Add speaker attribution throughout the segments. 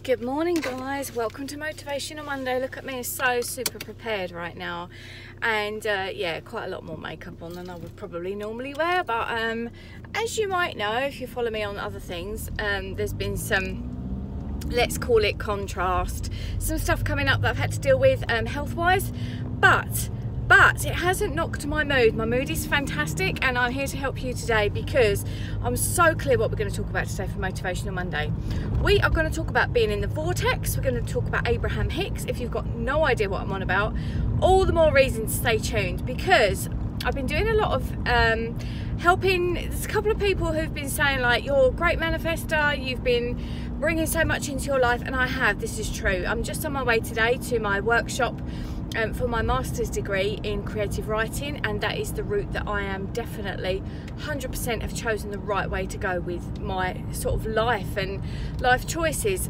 Speaker 1: Good morning, guys. Welcome to Motivational Monday. Look at me, I'm so super prepared right now, and yeah, quite a lot more makeup on than I would probably normally wear, but as you might know if you follow me on other things, there's been some, let's call it contrast, some stuff coming up that I've had to deal with health wise, but it hasn't knocked my mood. My mood is fantastic, and I'm here to help you today because I'm so clear what we're going to talk about today for Motivational Monday. We are going to talk about being in the vortex. We're going to talk about Abraham Hicks. If you've got no idea what I'm on about, all the more reason to stay tuned, because I've been doing a lot of helping. There's a couple of people who've been saying, like, you're a great manifester, you've been bringing so much into your life, and I have. This is true. I'm just on my way today to my workshop for my master's degree in creative writing, and that is the route that I am definitely 100% have chosen the right way to go with my sort of life and life choices,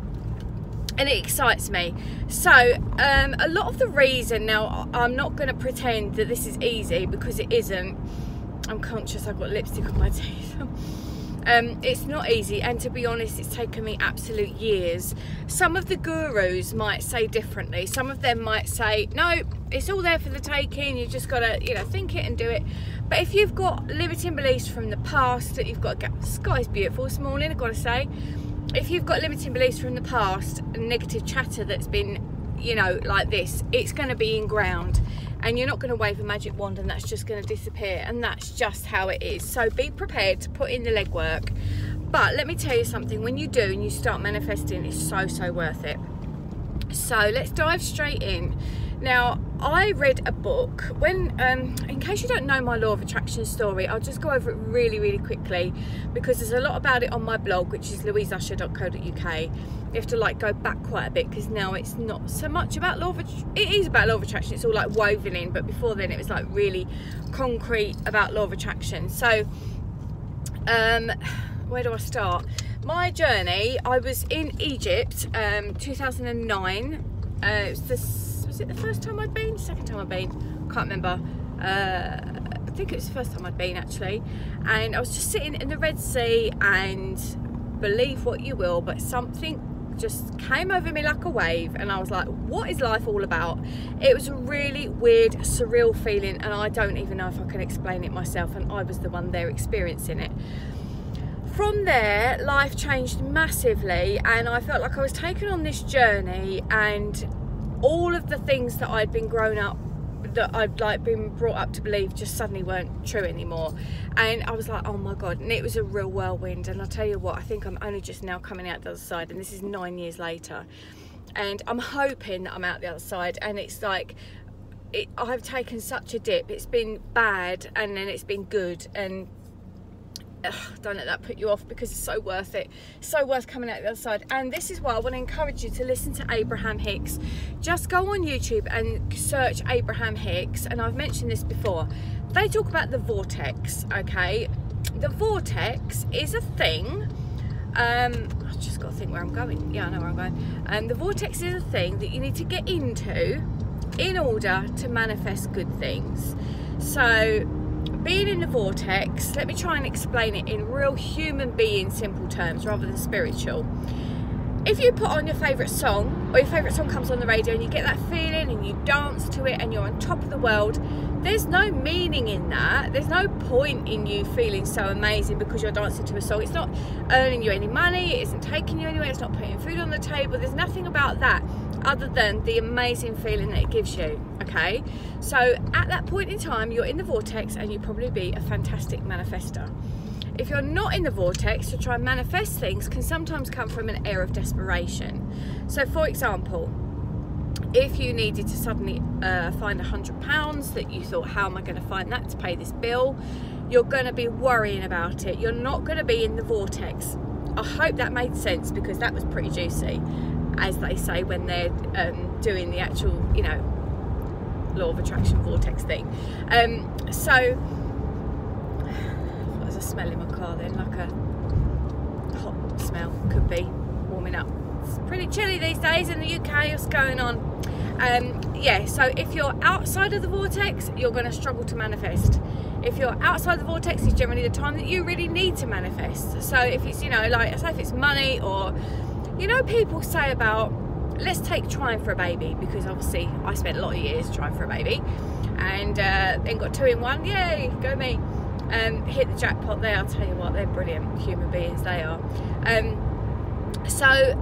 Speaker 1: and it excites me. So a lot of the reason, now I'm not going to pretend that this is easy because it isn't. I'm conscious I've got lipstick on my teeth. It's not easy, and to be honest, it's taken me absolute years. Some of the gurus might say differently. Some of them might say, no, it's all there for the taking, you just gotta, you know, think it and do it. But if you've got limiting beliefs from the past, that you've got, the sky's beautiful this morning, I've got to say. If you've got limiting beliefs from the past and negative chatter that's been, you know, like this, it's going to be inground, and you're not going to wave a magic wand and that's just going to disappear, and that's just how it is. So be prepared to put in the legwork. But let me tell you something, when you do and you start manifesting, it's so worth it. So let's dive straight in. Now, I read a book when, in case you don't know my law of attraction story, I'll just go over it really quickly, because there's a lot about it on my blog, which is louiseusher.co.uk. You have to like go back quite a bit, because now it's not so much about law of attraction. It is about law of attraction, it's all like woven in, but before then it was like really concrete about law of attraction. So where do I start? My journey, I was in Egypt 2009. Was it the first time I'd been? Second time I'd been? Can't remember. I think it was the first time I'd been, actually. And I was just sitting in the Red Sea, and believe what you will, but something just came over me like a wave, and I was like, what is life all about? It was a really weird, surreal feeling, and I don't even know if I can explain it myself, and I was the one there experiencing it. From there, life changed massively, and I felt like I was taken on this journey, and all of the things that I'd been that I'd like been brought up to believe just suddenly weren't true anymore. And I was like, oh my God, and it was a real whirlwind. And I'll tell you what, I think I'm only just now coming out the other side, and this is 9 years later, and I'm hoping that I'm out the other side. And it's like, I've taken such a dip. It's been bad, and then it's been good, and don't let that put you off, because it's so worth it. So worth coming out the other side. And this is why I want to encourage you to listen to Abraham Hicks. Just go on YouTube and search Abraham Hicks, and I've mentioned this before. They talk about the vortex, okay? The vortex is a thing. I've just got to think where I'm going. Yeah, I know where I'm going. The vortex is a thing that you need to get into in order to manifest good things. So being in the vortex, let me try and explain it in real human being simple terms rather than spiritual. If you put on your favourite song, or your favourite song comes on the radio, and you get that feeling and you dance to it and you're on top of the world, there's no meaning in that. There's no point in you feeling so amazing because you're dancing to a song. It's not earning you any money, it isn't taking you anywhere, it's not putting food on the table. There's nothing about that other than the amazing feeling that it gives you, okay? So at that point in time, you're in the vortex, and you'll probably be a fantastic manifester. If you're not in the vortex, to try and manifest things can sometimes come from an air of desperation. So for example, if you needed to suddenly find £100 that you thought, how am I going to find that to pay this bill? You're going to be worrying about it. You're not going to be in the vortex. I hope that made sense, because that was pretty juicy, as they say when they're doing the actual, you know, law of attraction vortex thing. So there's a smell in my car then, like a hot smell, could be warming up. It's pretty chilly these days in the UK. What's going on? Yeah, so if you're outside of the vortex, you're going to struggle to manifest. If you're outside the vortex, it's generally the time that you really need to manifest. So if it's, you know, like, say if it's money, or you know, people say about, let's take trying for a baby, because obviously I spent a lot of years trying for a baby, and then got 2 in 1. Yay, go me. Hit the jackpot there. I'll tell you what, they're brilliant human beings, they are. So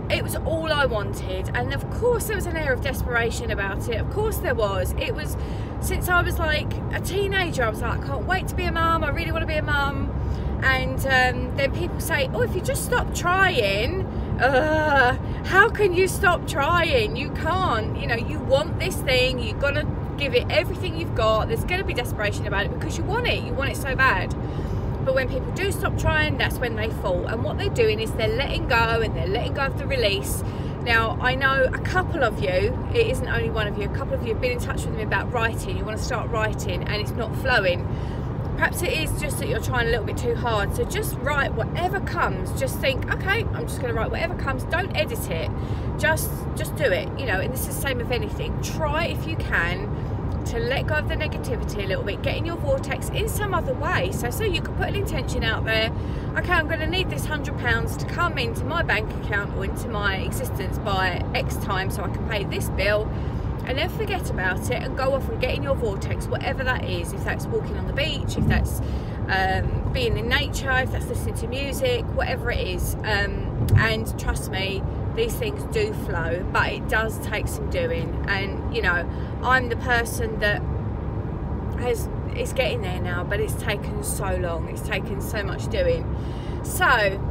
Speaker 1: it was all I wanted, and of course there was an air of desperation about it. Of course there was. It was since I was like a teenager. I was like, I can't wait to be a mum, I really want to be a mum. And then people say, oh, if you just stop trying, how can you stop trying? You can't. You know, you want this thing, you've got to give it everything you've got. There's going to be desperation about it because you want it so bad. But when people do stop trying, that's when they fall. And what they're doing is they're letting go, and they're letting go of the release. Now, I know a couple of you, it isn't only one of you, a couple of you have been in touch with me about writing. You want to start writing and it's not flowing. Perhaps it is just that you're trying a little bit too hard. So just write whatever comes. Just think, okay, I'm just going to write whatever comes. Don't edit it. Just do it. You know, and this is the same with anything. Try, if you can, to let go of the negativity a little bit. Get in your vortex in some other way. So you could put an intention out there. Okay, I'm going to need this £100 to come into my bank account or into my existence by X time so I can pay this bill. And then forget about it and go off and get in your vortex, whatever that is. If that's walking on the beach, if that's being in nature, if that's listening to music, whatever it is. And trust me, these things do flow, but it does take some doing. And you know, I'm the person that is getting there now, but it's taken so long. It's taken so much doing. So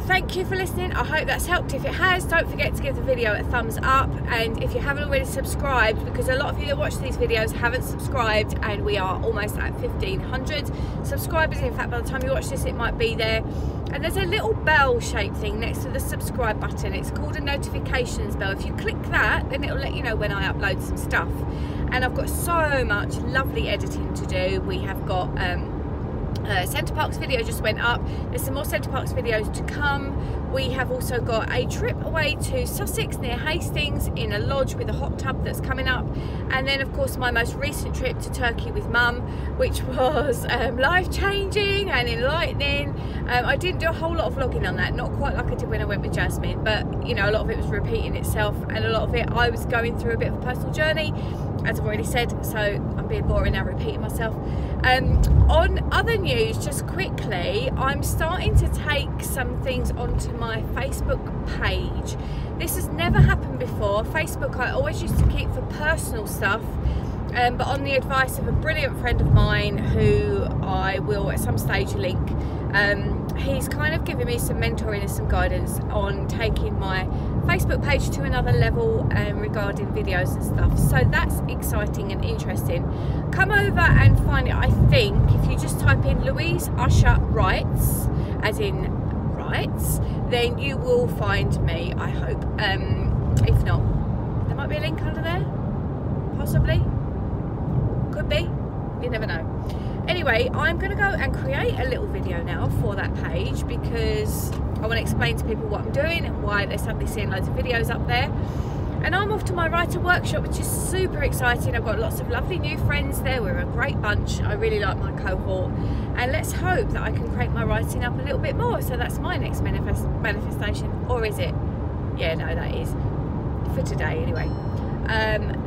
Speaker 1: thank you for listening. I hope that's helped. If it has, don't forget to give the video a thumbs up, and if you haven't already subscribed, because a lot of you that watch these videos haven't subscribed, and we are almost at 1,500 subscribers. In fact, by the time you watch this, it might be there. And there's a little bell shaped thing next to the subscribe button. It's called a notifications bell. If you click that, then it'll let you know when I upload some stuff. And I've got so much lovely editing to do. We have got Centre Parks video just went up. There's some more Centre Parks videos to come. We have also got a trip away to Sussex near Hastings in a lodge with a hot tub that's coming up. And then of course my most recent trip to Turkey with Mum, which was life-changing and enlightening. I didn't do a whole lot of vlogging on that, not quite like I did when I went with Jasmine, but you know, a lot of it was repeating itself, and a lot of it I was going through a bit of a personal journey, as I've already said, so I'm being boring now, repeating myself. On other news, just quickly, I'm starting to take some things onto my Facebook page. This has never happened before. Facebook I always used to keep for personal stuff, but on the advice of a brilliant friend of mine who I will at some stage link, he's kind of given me some mentoring and some guidance on taking my Facebook page to another level regarding videos and stuff. So that's exciting and interesting. Come over and find it. I think if you just type in Louise Usher Writes, as in writes, then you will find me, I hope. If not, there might be a link under there, possibly, could be, you never know. Anyway, I'm going to go and create a little video now for that page, because I want to explain to people what I'm doing and why they're suddenly seeing loads of videos up there. And I'm off to my writer workshop, which is super exciting. I've got lots of lovely new friends there. We're a great bunch. I really like my cohort. And let's hope that I can crank my writing up a little bit more. So that's my next manifestation. Or is it? Yeah, no, that is. For today, anyway.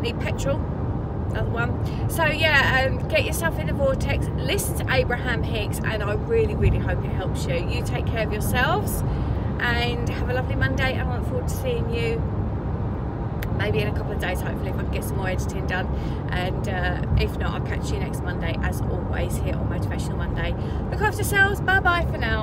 Speaker 1: Need petrol. Another one. So yeah, get yourself in the vortex, listen to Abraham Hicks, and I really, really hope it helps you. You take care of yourselves and have a lovely Monday, and I look forward to seeing you maybe in a couple of days, hopefully, if I can get some more editing done. And if not, I'll catch you next Monday, as always, here on Motivational Monday. Look after yourselves. Bye bye for now.